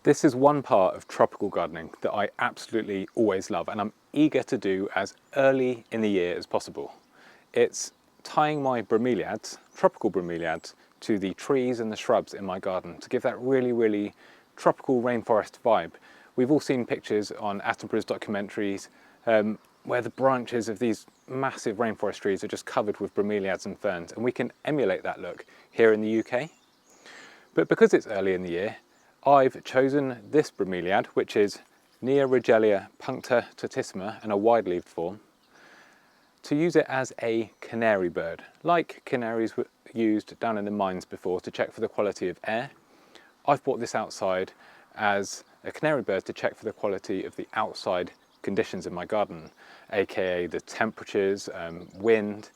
This is one part of tropical gardening that I absolutely always love, and I'm eager to do as early in the year as possible. It's tying my bromeliads, tropical bromeliads, to the trees and the shrubs in my garden to give that really tropical rainforest vibe. We've all seen pictures on Attenborough's documentaries where the branches of these massive rainforest trees are just covered with bromeliads and ferns, and we can emulate that look here in the UK. But because it's early in the year, I've chosen this bromeliad, which is Neoregelia puncta tutissima in a wide-leaved form, to use it as a canary bird. Like canaries were used down in the mines before to check for the quality of air, I've brought this outside as a canary bird to check for the quality of the outside conditions in my garden, aka the temperatures, wind.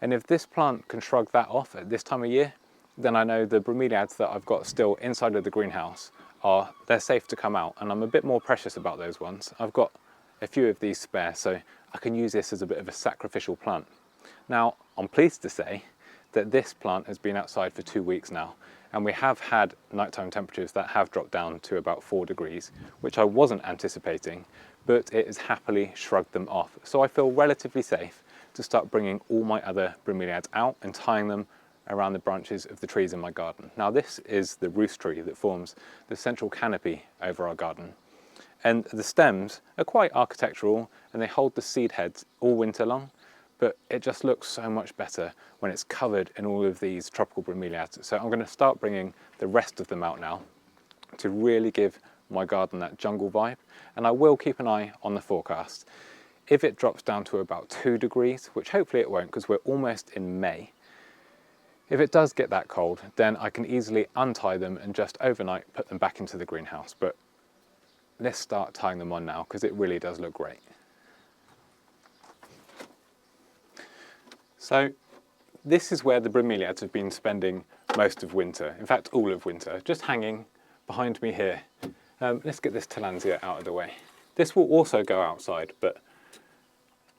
And if this plant can shrug that off at this time of year, then I know the bromeliads that I've got still inside of the greenhouse they're safe to come out, and I'm a bit more precious about those ones. I've got a few of these spare, so I can use this as a bit of a sacrificial plant. Now, I'm pleased to say that this plant has been outside for 2 weeks now, and we have had nighttime temperatures that have dropped down to about 4 degrees, which I wasn't anticipating, but it has happily shrugged them off. So I feel relatively safe to start bringing all my other bromeliads out and tying them around the branches of the trees in my garden. Now, this is the roost tree that forms the central canopy over our garden. And the stems are quite architectural and they hold the seed heads all winter long, but it just looks so much better when it's covered in all of these tropical bromeliads. So I'm going to start bringing the rest of them out now to really give my garden that jungle vibe. And I will keep an eye on the forecast. If it drops down to about 2 degrees, which hopefully it won't because we're almost in May, if it does get that cold, then I can easily untie them and just overnight put them back into the greenhouse. But let's start tying them on now because it really does look great. So this is where the bromeliads have been spending most of winter, in fact all of winter, just hanging behind me here. Let's get this Tillandsia out of the way. This will also go outside, but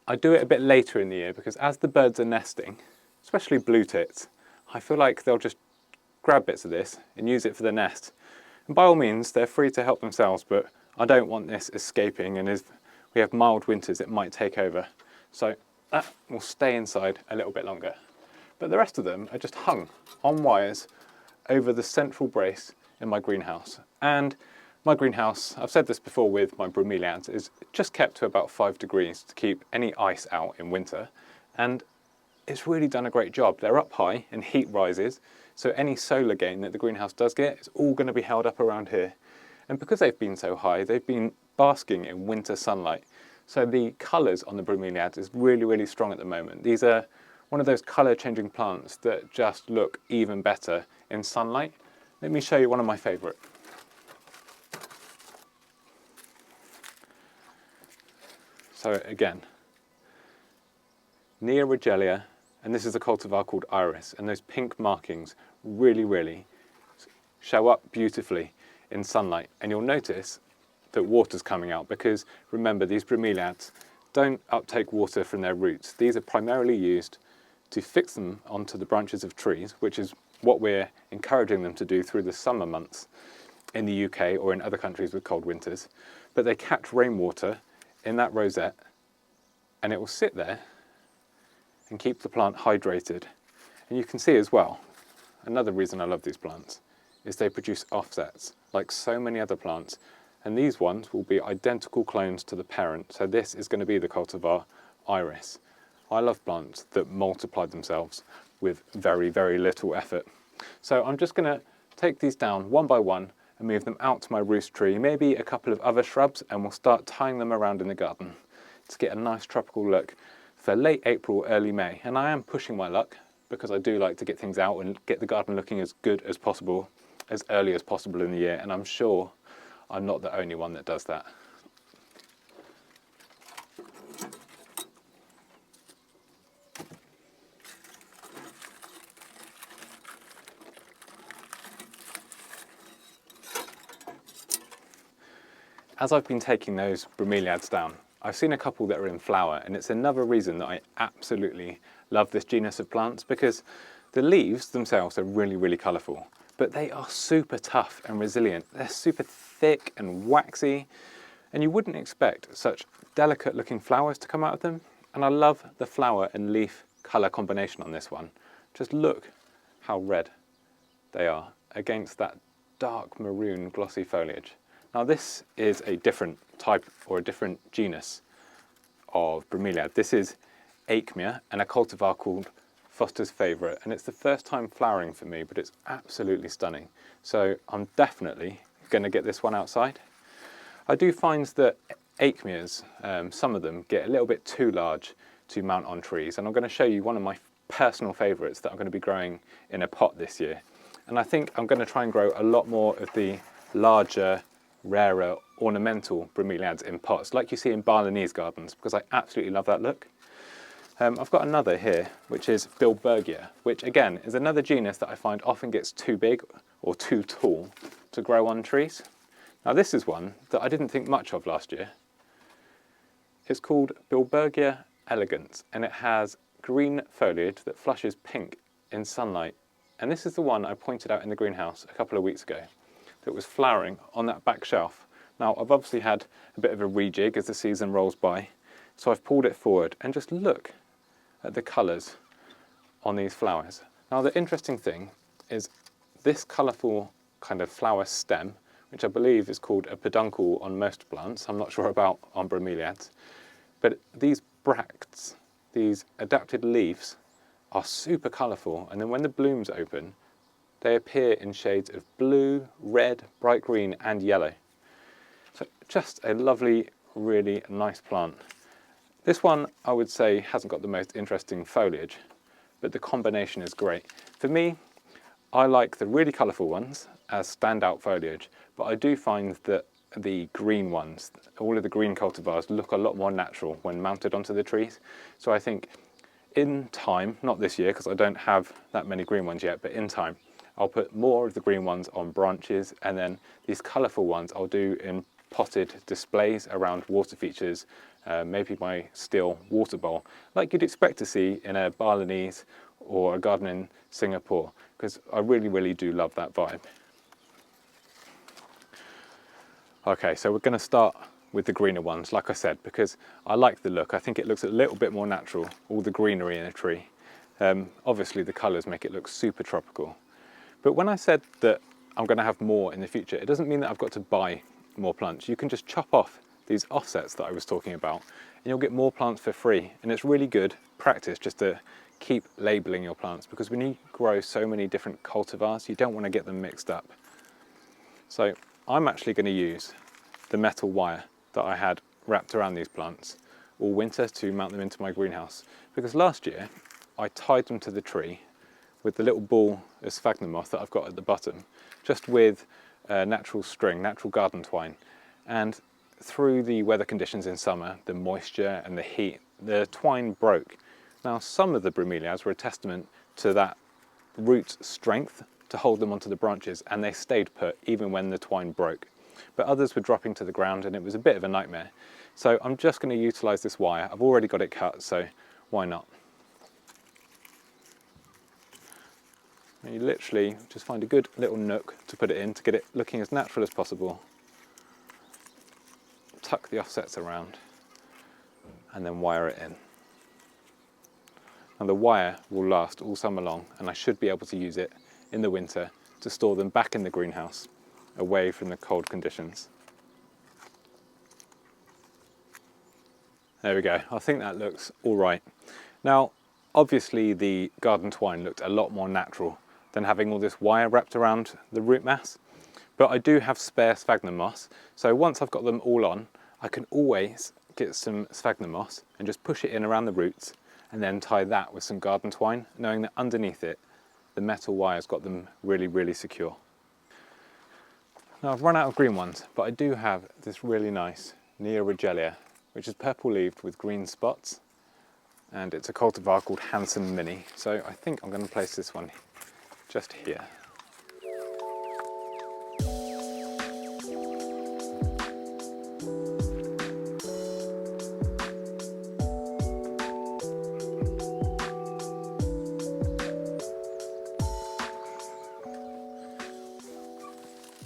I do it a bit later in the year because as the birds are nesting, especially blue tits, I feel like they'll just grab bits of this and use it for the nest. And by all means, they're free to help themselves, but I don't want this escaping, and if we have mild winters, it might take over. So that will stay inside a little bit longer. But the rest of them are just hung on wires over the central brace in my greenhouse. And my greenhouse, I've said this before with my bromeliads, is just kept to about 5 degrees to keep any ice out in winter. And it's really done a great job. They're up high and heat rises, so any solar gain that the greenhouse does get is all going to be held up around here. And because they've been so high, they've been basking in winter sunlight. So the colours on the bromeliads is really strong at the moment. These are one of those colour changing plants that just look even better in sunlight. Let me show you one of my favourite. So again, Neoregelia, and this is a cultivar called Iris, and those pink markings really show up beautifully in sunlight. And you'll notice that water's coming out because, remember, these bromeliads don't uptake water from their roots. These are primarily used to fix them onto the branches of trees, which is what we're encouraging them to do through the summer months in the UK or in other countries with cold winters. But they catch rainwater in that rosette and it will sit there and keep the plant hydrated. And you can see as well, another reason I love these plants is they produce offsets like so many other plants, and these ones will be identical clones to the parent. So this is going to be the cultivar Iris. I love plants that multiply themselves with very little effort. So I'm just going to take these down one by one and move them out to my roost tree, maybe a couple of other shrubs, and we'll start tying them around in the garden to get a nice tropical look for late April, early May. And I am pushing my luck because I do like to get things out and get the garden looking as good as possible, as early as possible in the year. And I'm sure I'm not the only one that does that. As I've been taking those bromeliads down, I've seen a couple that are in flower, and it's another reason that I absolutely love this genus of plants because the leaves themselves are really colourful, but they are super tough and resilient. They're super thick and waxy, and you wouldn't expect such delicate looking flowers to come out of them. And I love the flower and leaf colour combination on this one. Just look how red they are against that dark maroon glossy foliage. Now this is a different type or a different genus of bromeliad. This is Aechmea and a cultivar called Foster's Favourite, and it's the first time flowering for me, but it's absolutely stunning. So I'm definitely going to get this one outside. I do find that Aechmeas, some of them get a little bit too large to mount on trees, and I'm going to show you one of my personal favourites that I'm going to be growing in a pot this year. And I think I'm going to try and grow a lot more of the larger, rarer, ornamental bromeliads in pots, like you see in Balinese gardens, because I absolutely love that look. I've got another here, which is Bromeliaceae, which again is another genus that I find often gets too big or too tall to grow on trees. Now this is one that I didn't think much of last year. It's called Bromeliaceae elegans, and it has green foliage that flushes pink in sunlight. And this is the one I pointed out in the greenhouse a couple of weeks ago that was flowering on that back shelf. Now I've obviously had a bit of a rejig as the season rolls by, so I've pulled it forward, and just look at the colours on these flowers. Now the interesting thing is this colourful kind of flower stem, which I believe is called a peduncle on most plants, I'm not sure about on bromeliads, but these bracts, these adapted leaves, are super colourful, and then when the blooms open, they appear in shades of blue, red, bright green and yellow. So just a lovely, really nice plant. This one I would say hasn't got the most interesting foliage, but the combination is great. For me, I like the really colourful ones as standout foliage, but I do find that the green ones, all of the green cultivars, look a lot more natural when mounted onto the trees. So I think in time, not this year because I don't have that many green ones yet, but in time I'll put more of the green ones on branches, and then these colourful ones I'll do in potted displays around water features, maybe my steel water bowl, like you'd expect to see in a Balinese or a garden in Singapore, because I really, really do love that vibe. Okay, so we're going to start with the greener ones, like I said, because I like the look. I think it looks a little bit more natural, all the greenery in a tree. Obviously the colours make it look super tropical. But when I said that I'm going to have more in the future, it doesn't mean that I've got to buy more plants. You can just chop off these offsets that I was talking about, and you'll get more plants for free. And it's really good practice just to keep labelling your plants, because when you grow so many different cultivars, you don't want to get them mixed up. So I'm actually going to use the metal wire that I had wrapped around these plants all winter to mount them into my greenhouse, because last year I tied them to the tree with the little ball of sphagnum moss that I've got at the bottom, just with natural string, natural garden twine. And through the weather conditions in summer, the moisture and the heat, the twine broke. Now some of the bromeliads were a testament to that root strength to hold them onto the branches, and they stayed put even when the twine broke. But others were dropping to the ground, and it was a bit of a nightmare. So I'm just going to utilise this wire. I've already got it cut, so why not? And you literally just find a good little nook to put it in to get it looking as natural as possible. Tuck the offsets around and then wire it in. And the wire will last all summer long, and I should be able to use it in the winter to store them back in the greenhouse, away from the cold conditions. There we go. I think that looks all right. Now, obviously the garden twine looked a lot more natural than having all this wire wrapped around the root mass, but I do have spare sphagnum moss, so once I've got them all on, I can always get some sphagnum moss and just push it in around the roots, and then tie that with some garden twine, knowing that underneath it the metal wire's got them really, really secure. Now I've run out of green ones, but I do have this really nice Neoregelia, which is purple-leaved with green spots, and it's a cultivar called Hanson Mini, so I think I'm going to place this one just here.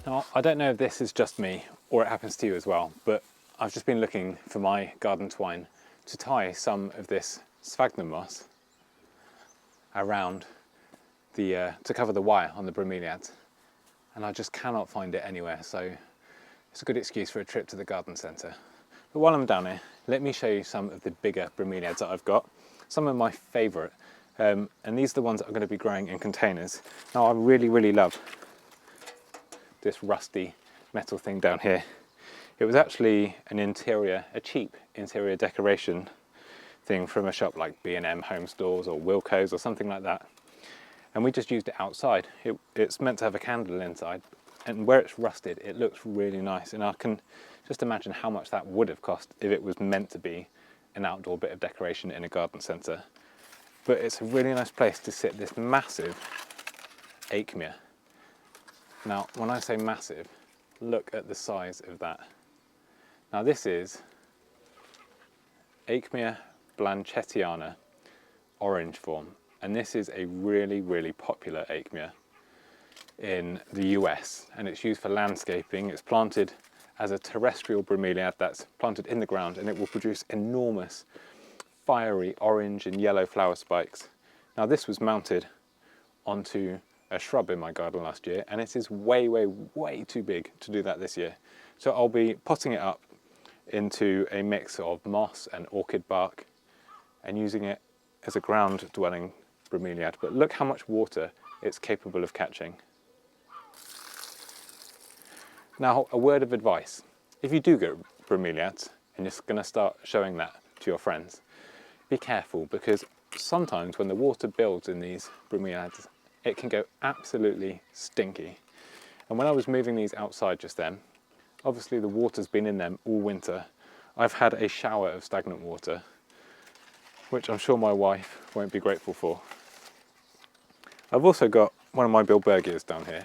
Now, I don't know if this is just me or it happens to you as well, but I've just been looking for my garden twine to tie some of this sphagnum moss around the, to cover the wire on the Bromeliads, and I just cannot find it anywhere, so it's a good excuse for a trip to the garden centre. But while I'm down here, let me show you some of the bigger Bromeliads that I've got, some of my favourite, and these are the ones that are going to be growing in containers. Now I really love this rusty metal thing down here. It was actually a cheap interior decoration thing from a shop like B&M Home Stores or Wilko's or something like that. And we just used it outside. It's meant to have a candle inside, and where it's rusted, it looks really nice. And I can just imagine how much that would have cost if it was meant to be an outdoor bit of decoration in a garden centre. But it's a really nice place to sit this massive Aechmea. Now, when I say massive, look at the size of that. Now this is Aechmea blanchettiana orange form, and this is a really popular Aechmea in the US, and it's used for landscaping. It's planted as a terrestrial bromeliad that's planted in the ground, and it will produce enormous fiery orange and yellow flower spikes. Now this was mounted onto a shrub in my garden last year, and it is way too big to do that this year. So I'll be potting it up into a mix of moss and orchid bark and using it as a ground dwelling bromeliad. But look how much water it's capable of catching. Now, a word of advice. If you do get bromeliads and you're going to start showing that to your friends, be careful, because sometimes when the water builds in these bromeliads, it can go absolutely stinky. And when I was moving these outside just then, obviously the water's been in them all winter. I've had a shower of stagnant water, which I'm sure my wife won't be grateful for. I've also got one of my Bilbergias down here.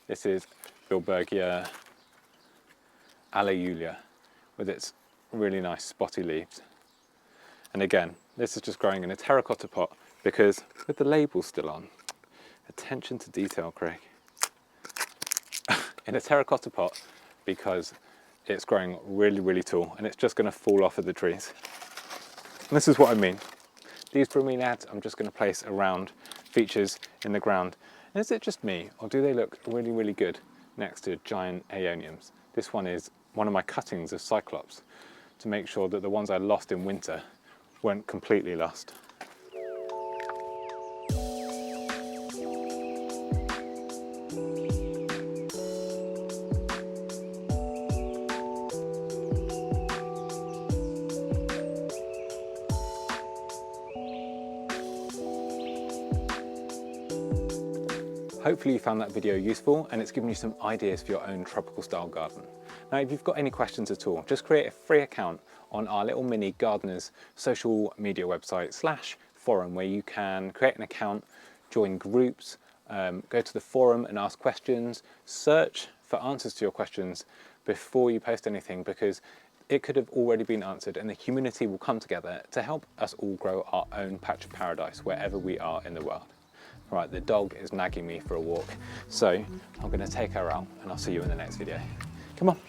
This is Bilbergia aleulia with its really nice spotty leaves. And again, this is just growing in a terracotta pot because with the label still on, attention to detail, Craig. In a terracotta pot because it's growing really tall and it's just going to fall off of the trees. And this is what I mean. These bromeliads I'm just going to place around features in the ground. And is it just me, or do they look really good next to giant aeoniums? This one is one of my cuttings of Cyclops to make sure that the ones I lost in winter weren't completely lost. Hopefully you found that video useful and it's given you some ideas for your own tropical style garden. Now if you've got any questions at all, just create a free account on our little mini gardeners social media website / forum, where you can create an account, join groups, go to the forum and ask questions, search for answers to your questions before you post anything, because it could have already been answered and the community will come together to help us all grow our own patch of paradise wherever we are in the world. Right, the dog is nagging me for a walk, so I'm going to take her out and I'll see you in the next video. Come on.